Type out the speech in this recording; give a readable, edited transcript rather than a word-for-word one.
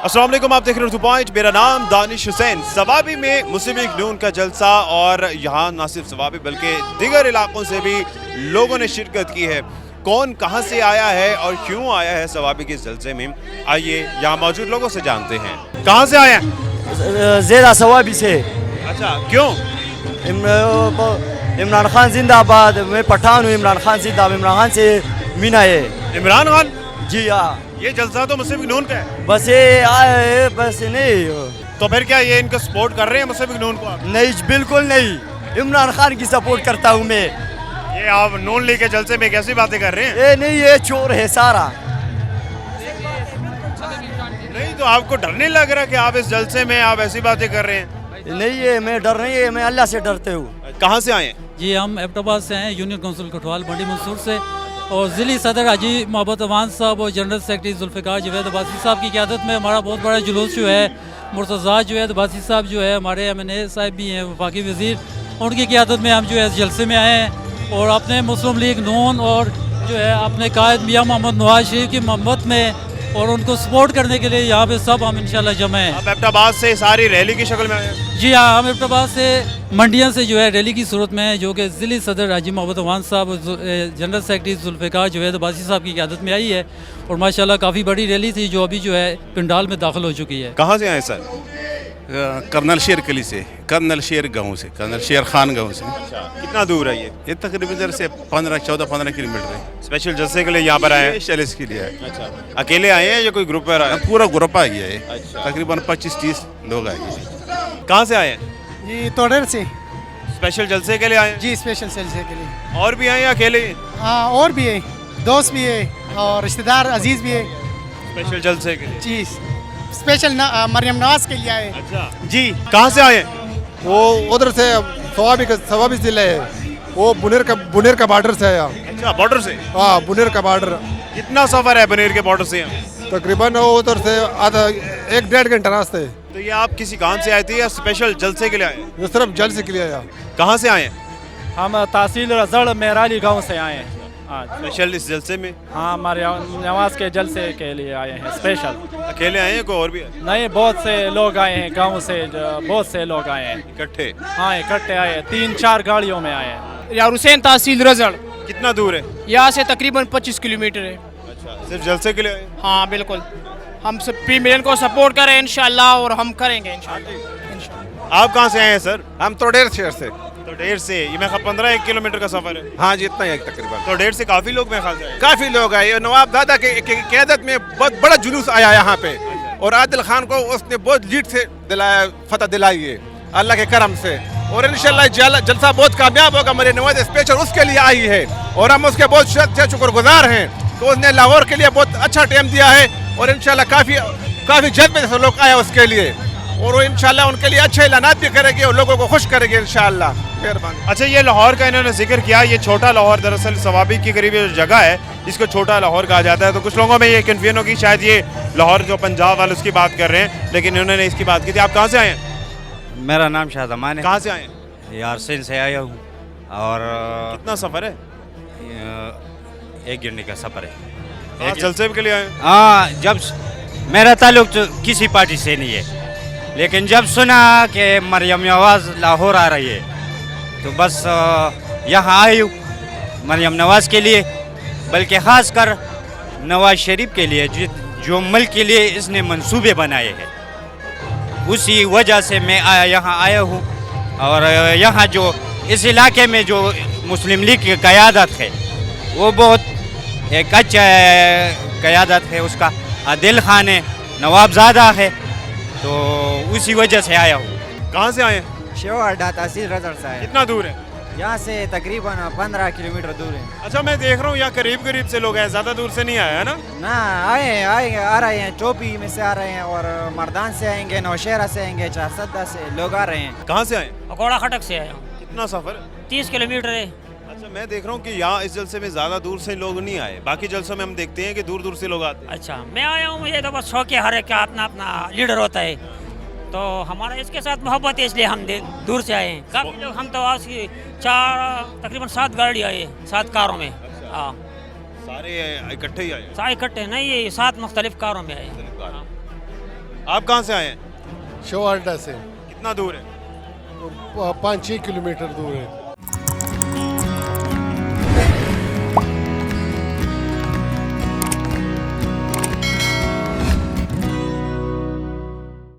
अस्सलाम वालेकुम, आप देख रहे हो पॉइंट। मेरा नाम दानिश हुसैन। सवाबी में मुस्लिम लीग नून का जलसा और यहाँ न सिर्फ सवाबी बल्कि दीगर इलाकों से भी लोगों ने शिरकत की है। कौन कहाँ से आया है और क्यों आया है सवाबी के जलसे में, आइए यहाँ मौजूद लोगों से जानते हैं। कहाँ से आए हैं? ज़ेरा सवाबी से। अच्छा, क्यों? इमरान खान जिंदाबाद। मैं पठान हूँ। इमरान खान जिंदाबाद। इमरान खान से मीना है। इमरान खान? जी हाँ। ये जलसा तो मुस्लिम लीग नून का है। बस ये आए है, बस नहीं। तो फिर क्या ये इनको सपोर्ट कर रहे हैं मुस्लिम लीग नून को? नहीं, बिल्कुल नहीं। इमरान खान की सपोर्ट करता हूँ मैं। ये आप नून लीग के जलसे में कैसी बातें कर रहे हैं? ये नहीं, ये चोर है सारा। नहीं तो आपको डर नहीं लग रहा कि आप इस जलसे में आप ऐसी बातें कर रहे हैं? नहीं, ये मैं डर नहीं है, मैं अल्लाह से डरते हूँ। कहाँ से आए हैं? जी, हम एबटाबाद से हैं, यूनियन काउंसिल कोतवाल मंडी मंसूर से। और ज़िली सदर हाजी मोहब्बत अमान साहब और जनरल सेक्रेटरी जुल्फ़िकार जवेद अब्बासी साहब की क़यादत में हमारा बहुत बड़ा जुलूस जो है, मुर्तज़ा जवेद अब्बासी साहब जो है हमारे MNA साहब भी हैं, वफाकी वज़ीर, उनकी क़यादत में हम जो है जलसे में आए हैं और अपने मुस्लिम लीग नून और जो है अपने कायद मियाँ मोहम्मद नवाज शरीफ की मोहब्बत में और उनको सपोर्ट करने के लिए यहाँ पे सब हम इंशाल्लाह जमा हैं। आप एबटाबाद से सारी रैली की शक्ल में आए हैं? जी हाँ, हम एबटाबाद से मंडिया से जो है रैली की सूरत में है, जो कि ज़िली सदर हाजी मोहब्बत अमान साहब और जनरल सेक्रेटरी जुल्फ़िकार जवेद अब्बासी साहब की क़यादत में आई है और माशाल्लाह काफ़ी बड़ी रैली थी जो अभी जो है पिंडाल में दाखिल हो चुकी है। कहाँ से आए सर? कर्नल शेर कली से, कर्नल शेर गांव से, कर्नल शेर खान गांव से। कितना दूर है ये? ये तकरीबन इधर से 14-15 किलोमीटर है। स्पेशल जलसे के लिए यहाँ पर आए हैं? स्पेशल इसके लिए है। अच्छा, अकेले आए हैं या कोई ग्रुप में आए? पूरा ग्रुप आ गया है। अच्छा। तकरीबन 25-30 लोग आ गए। कहाँ से आए हैं? जी, तोड़ेर से। स्पेशल जलसे के लिए आए हैं? जी, स्पेशल सेल्स के लिए। और भी आए हैं अकेले? हाँ, और भी है, दोस्त भी है और रिश्तेदार अजीज भी है। स्पेशल जलसे के लिए? जी, स्पेशल मरियम नवाज के लिए आए। अच्छा जी। कहाँ से आए हैं? वो उधर से सवाबी जिले है, वो बुनेर का बॉर्डर से आया। अच्छा, बॉर्डर से? हाँ, बुनेर का बॉर्डर। कितना सफर है बनेर के बॉर्डर से यहाँ? तकरीबन वो उधर से आधा 1-1.5 घंटा रास्ते है। तो ये आप किसी काम से आए थे या स्पेशल जलसे के लिए आए हैं? ये सिर्फ जलसे के लिए आया। कहाँ से आए हैं? हम तहसील रजड़ मेराली गांव से आए हैं आज। स्पेशल इस जलसे में? हाँ, हमारे नवाज के जलसे के लिए आए हैं स्पेशल। अकेले आए हैं कोई और भी है? नहीं, बहुत से लोग आए हैं गांव से, बहुत से लोग आए हैं इकट्ठे? हाँ, इकट्ठे आए हैं, 3-4 गाड़ियों में आए हैं। यार हुसैन तहसील रजड़, कितना दूर है यहाँ से तकरीबन 25 किलोमीटर है। अच्छा, सिर्फ जलसे के लिए आए? हाँ बिल्कुल, हम सब पीएम को सपोर्ट करें इंशाल्लाह और हम करेंगे इंशाल्लाह। आप कहाँ से आए हैं सर? हम तोड़ेर शहर से। तो 1.5 से ये मैं 15 किलोमीटर का सफर है। हाँ जी, इतना ही तकरीबन। तो 1.5 से काफी लोग मेरे ख्याल से आए। काफी लोग आए। नवाब दादा के क़यादत में बहुत बड़ा जुलूस आया यहाँ पे और आदिल खान को उसने बहुत लीड से दिलाया, फतह दिलाई है अल्लाह के करम से। और इंशाल्लाह जलसा बहुत कामयाब होगा। मेरे नवाज स्पेशल उसके लिए आई है और हम उसके बहुत शुक्रगुजार हैं कि उसने लाहौर के लिए बहुत अच्छा टाइम दिया है और इंशाल्लाह काफ़ी जज्बे से लोग आए उसके लिए और वो इंशाल्लाह उनके लिए अच्छे ऐलानात भी करेंगे और लोगों को खुश करेंगे इंशाल्लाह। मेहरबानी। अच्छा, ये लाहौर का इन्होंने जिक्र किया, ये छोटा लाहौर दरअसल सवाबी के करीब जो जगह है इसको छोटा लाहौर कहा जाता है। तो कुछ लोगों में ये कन्फ्यूजन होगी शायद ये लाहौर जो पंजाब वाले उसकी बात कर रहे हैं, लेकिन इन्होंने इसकी बात की थी। आप कहाँ से आए हैं? मेरा नाम शाहजमान है। कहाँ से आए हैं? यारसिन से आया हूँ और कितना सफर है? 1 घंटे का सफ़र है। आप जलसे के लिए आए हैं? हाँ, जब मेरा ताल्लुक तो किसी पार्टी से नहीं है, लेकिन जब सुना कि मरियम नवाज लाहौर आ रही है तो बस यहाँ आई हूँ मरियम नवाज के लिए, बल्कि ख़ास कर नवाज शरीफ के लिए जो मुल्क के लिए इसने मंसूबे बनाए हैं, उसी वजह से मैं यहाँ आया हूँ। और यहाँ जो इस इलाके में जो मुस्लिम लीग की क़यादत है वो बहुत एक अच्छा क़यादत है, उसका आदिल खान है, नवाबजादा है, तो उसी वजह से आया हूँ। कहाँ से आए हैं? शेवाड़ा तहसील रजड़ से आया। कितना दूर है? यहाँ से तकरीबन 15 किलोमीटर दूर है। अच्छा, मैं देख रहा हूँ यहाँ करीब से लोग हैं, ज़्यादा दूर से नहीं आया है ना? ना, आ रहे हैं, चौपी में से आ रहे हैं और मर्दान से आएंगे, नौशहरा से आएंगे, चारसदा से लोग आ रहे हैं। कहाँ से आए? अकोड़ा खटक से आया हूँ। कितना सफर? 30 किलोमीटर है। अच्छा, मैं देख रहा हूँ कि यहाँ इस जलसे में ज़्यादा दूर से लोग नहीं आए, बाकी जलसों में हम देखते हैं कि दूर से लोग आते हैं। अच्छा, मैं आया हूँ, मुझे तो बस शौक है, हर एक का अपना अपना लीडर होता है, तो हमारा इसके साथ मोहब्बत है इसलिए हम दूर से आए हैं। काफ़ी लोग, हम तो आज की तकरीबन 7 गाड़ी आए, 7 कारों में। हाँ, सारे इकट्ठे ही आए? सारे इकट्ठे नहीं, ये 7 मुख्तलिफ कारों में आए। आप कहाँ से आए हैं? शोवाल्डा से कितना दूर है? 5-6 किलोमीटर दूर है।